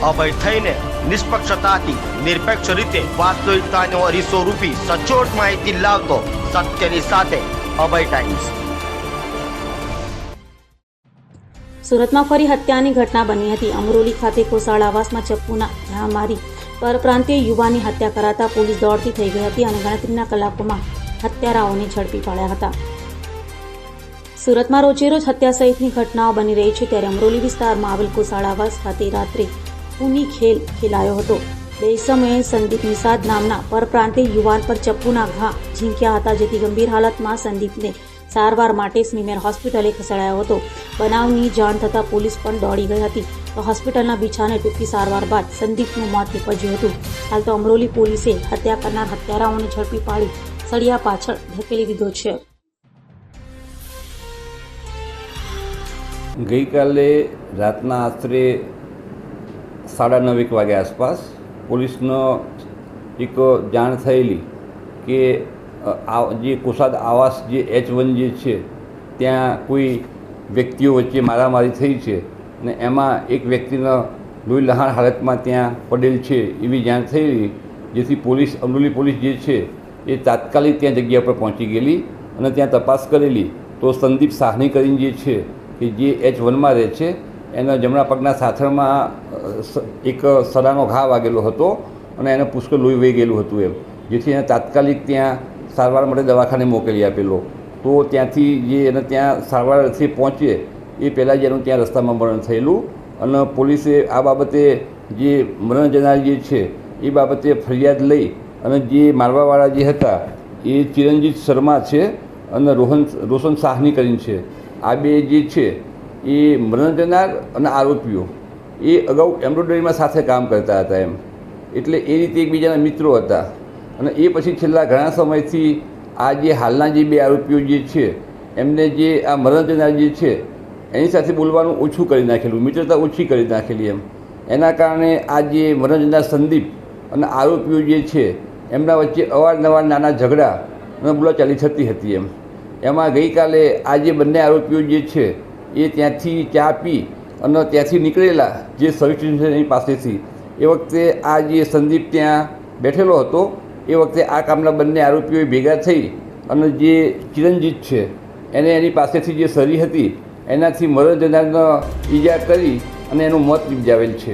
અભય થઈને નિષ્પક્ષતાથી નિરપેક્ષ રીતે વાસ્તવિકતાનો અરીસો રૂપી સચોટ માહિતી લાવતો સત્યની સાથે અભય ટાઈમ્સ। સુરતમાં ફરી હત્યાની ઘટના બની હતી। અમરોલી ખાતે કોસાળ આવાસમાં ચપ્પુના ઘા મારી પરપ્રાંતીય યુવાનની હત્યા કરાતા પોલીસ દોડતી થઈ ગઈ હતી અને ગણતરીના કલાકોમાં હત્યારાઓને ઝડપી પાડ્યા હતા। સુરતમાં રોજેરોજ હત્યા સહિતની ઘટનાઓ બની રહી છે, ત્યારે અમરોલી વિસ્તારમાં આવેલ કોસાળ આવાસ ખાતે રાત્રે ખૂની ખેલ ખેલાયો હતો। બે સમયે સંદીપ નિષાદ નામના પરપ્રાંતીય યુવાન પર ચપ્પુના ઘા ઝીંક્યા હતા, જેથી ગંભીર હાલતમાં સંદીપને સારવાર માટે સ્મીમેર હોસ્પિટલે ખસેડાયો હતો। બનાવની જાણ થતાં પોલીસ પણ દોડી ગઈ હતી, તો હોસ્પિટલના બીછાને ટૂંકી સારવાર બાદ સંદીપનું મોત નીપજ્યું હતું। હાલ તો અમરોલી પોલીસે હત્યા કરનાર હત્યારાઓને ઝડપી પાડી સળિયા પાછળ ધકેલી દીધો છે। ગઈકાલે રાતના આશરે 9:30 વાગ્યા આસપાસ પોલીસનો એક જાણ થયેલી કે જે કોસાદ આવાસ જે H1 જે છે ત્યાં કોઈ વ્યક્તિઓ વચ્ચે મારામારી થઈ છે અને એમાં એક વ્યક્તિનો લોહી લહાણ હાલતમાં ત્યાં પડેલ છે એવી જાણ થયેલી, જેથી પોલીસ અમરોલી પોલીસ જે છે એ તાત્કાલિક ત્યાં જગ્યા પર પહોંચી ગયેલી અને ત્યાં તપાસ કરેલી તો સંદીપ સાહની કરીને જે છે કે જે H1માં રહે છે એના જમણા પગના સાથળમાં એક સડાનો ઘા વાગેલો હતો અને એને પુષ્કળ લોહી વહી ગયેલું હતું એમ, જેથી એને તાત્કાલિક ત્યાં સારવાર માટે દવાખાને મોકલી આપેલો। તો ત્યાંથી જે એને ત્યાં સારવાર અર્થે પહોંચે એ પહેલાં જ એનું ત્યાં રસ્તામાં મરણ થયેલું અને પોલીસે આ બાબતે જે મરણ જનાર જે છે એ બાબતે ફરિયાદ લઈ અને જે મારવાવાળા જે હતા એ ચિરંજીત શર્મા છે અને રોશન સાહની કરીને છે। આ બે જે છે એ મરણ જનાર અને આરોપીઓ એ અગાઉ એમ્બ્રોઇડરીમાં સાથે કામ કરતા હતા એમ, એટલે એ રીતે એકબીજાના મિત્રો હતા અને એ પછી છેલ્લા ઘણા સમયથી આ જે હાલના જે બે આરોપીઓ જે છે એમને જે આ મરણ જનાર જે છે એની સાથે બોલવાનું ઓછું કરી નાખેલું, મિત્રતા ઓછી કરી નાખેલી એમ। એના કારણે આ જે મરણ જનાર સંદીપ અને આરોપીઓ જે છે એમના વચ્ચે અવારનવાર નાના ઝઘડા અને બોલાચાલી થતી હતી એમ। એમાં ગઈકાલે આ જે બંને આરોપીઓ જે છે એ ત્યાંથી ચા પી અને ત્યાંથી નીકળેલા જે સર્વિસ સ્ટેશનની પાસેથી એ વખતે આ જે સંદીપ ત્યાં બેઠેલો હતો એ વખતે આ કામના બંને આરોપીઓએ ભેગા થઈ અને જે ચિરંજીત છે એને એની પાસેથી જે સરી હતી એનાથી મરણ જનારનો ઈજા કરી અને એનું મોત નિપજાવેલ છે।